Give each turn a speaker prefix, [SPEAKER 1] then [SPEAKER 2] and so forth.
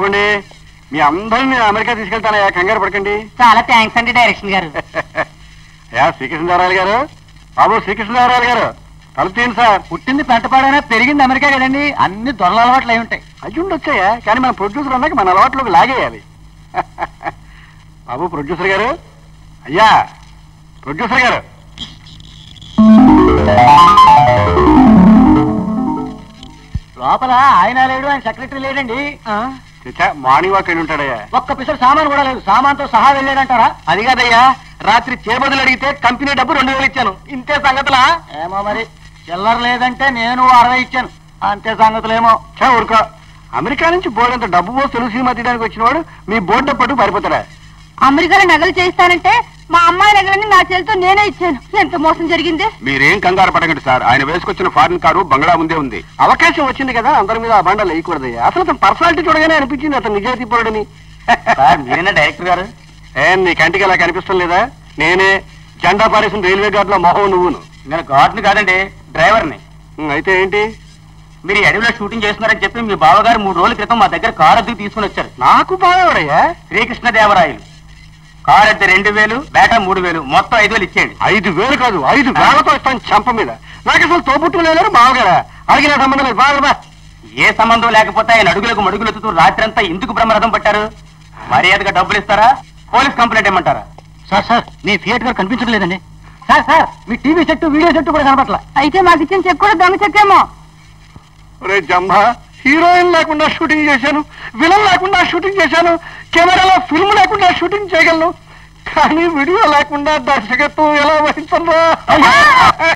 [SPEAKER 1] చూడండి, మీ అందరిని అమెరికా తీసుకెళ్తానయ్యా, కంగారు పడకండి.
[SPEAKER 2] చాలా థ్యాంక్స్ అండి డైరెక్షన్ గారు.
[SPEAKER 1] శ్రీకృష్ణదేవరాయలు గారు, బాబు శ్రీకృష్ణదేవరాయలు గారు, తలుపుతీయండి సార్.
[SPEAKER 2] పుట్టింది పెంటపాడైనా పెరిగింది అమెరికా కదండి, అన్ని దొరల అలవాట్లు అయి ఉంటాయి.
[SPEAKER 1] అయ్యుండి వచ్చాయా, కానీ మన ప్రొడ్యూసర్ అన్నాక మన అలవాట్లోకి లాగేయాలి. బాబు ప్రొడ్యూసర్ గారు, అయ్యా ప్రొడ్యూసర్ గారు,
[SPEAKER 2] లోపల ఆయన లేడు, ఆయన సెక్రటరీ లేడండి.
[SPEAKER 1] మార్నింగ్ వాక్ వెళ్ళి ఉంటాడయ్యా.
[SPEAKER 2] ఒక్క పిసర్ సామాన్ కూడా లేదు, సామాన్తో సహా వెళ్ళాడంటారా?
[SPEAKER 1] అది కాదయ్యా, రాత్రి చేబదులు అడిగితే కంపెనీ డబ్బు 2000 ఇచ్చాను. ఇంతే సంగతులా?
[SPEAKER 2] ఏమో మరి, చిల్లర లేదంటే నేను 60 ఇచ్చాను, అంతే సంగతులేమో.
[SPEAKER 1] ఊరుకో, అమెరికా నుంచి బోర్డంత డబ్బు పోసి తెలుగు సినిమా తీయడానికి వచ్చినవాడు మీ బోర్డు పట్టు పారిపోతాడా?
[SPEAKER 3] అమెరికాలో నగలు చేయిస్తానంటే మా అమ్మాయి నగలని నా చేతితో నేనే ఇచ్చాను. ఎంత మోసం జరిగింది.
[SPEAKER 1] మీరేం కంగారు పడకండి సార్, ఆయన వేసుకొచ్చిన ఫారిన్ కారు బంగ్లా ముందే ఉంది. అవకాశం వచ్చింది కదా, అందరి మీద ఆ బండలు వేయకూడదయ్యా. అసలు అతను పర్సనాలిటీ చూడగానే అనిపించింది అతను నిజాయితీ పరుడని.
[SPEAKER 2] మీరేనా డైరెక్టర్ గారు?
[SPEAKER 1] నీ కంటికి అలా కనిపిస్తాం లేదా? నేనే జెండా పారేసిన రైల్వే గార్డ్ లో మొహం నువ్వును.
[SPEAKER 2] నేను గార్డ్ని కాదండి, డ్రైవర్ని.
[SPEAKER 1] అయితే ఏంటి?
[SPEAKER 2] మీరు ఈ అడవిలో షూటింగ్ చేస్తున్నారని చెప్పి మీ బావగారు 3 రోజుల క్రితం మా దగ్గర కారు అద్దెకు తీసుకుని వచ్చారు.
[SPEAKER 1] నాకు బావయ్యా?
[SPEAKER 2] శ్రీకృష్ణదేవరాయలు. కారు అద్దె 2000, బేటా 3000, మొత్తం 5000 ఇచ్చేయండి.
[SPEAKER 1] 5000 కాదు, 5000తో ఇస్తాను చంప మీద. నాకు అసలు తోబుట్టు లేరు బావగారా, అడిగిన సంబంధం లేదు. బాగా
[SPEAKER 2] ఏ సంబంధం లేకపోతే ఆయన అడుగులకు మడుగులు ఎత్తుతూ రాత్రంతా ఎందుకు బ్రహ్మరథం పట్టారు? మర్యాదగా డబ్బులు ఇస్తారా, పోలీస్ కంప్లైంట్ ఇమ్మంటారా?
[SPEAKER 1] సార్ మీ థియేటర్ గారు కనిపించడం లేదండి. సార్ మీ టీవీ సెట్ వీడియో సెట్ కూడా కనపట్ల.
[SPEAKER 3] అయితే మాకు ఇచ్చిన చెక్ కూడా దొంగ చెక్కేమో.
[SPEAKER 1] రే జంభా, హీరోయిన్ లేకుండా షూటింగ్ చేశాను, విలన్ లేకుండా షూటింగ్ చేశాను, కెమెరాలో ఫిల్మ్ లేకుండా షూటింగ్ చేయగలను, కానీ వీడియో లేకుండా దర్శకత్వం ఎలా వహించను?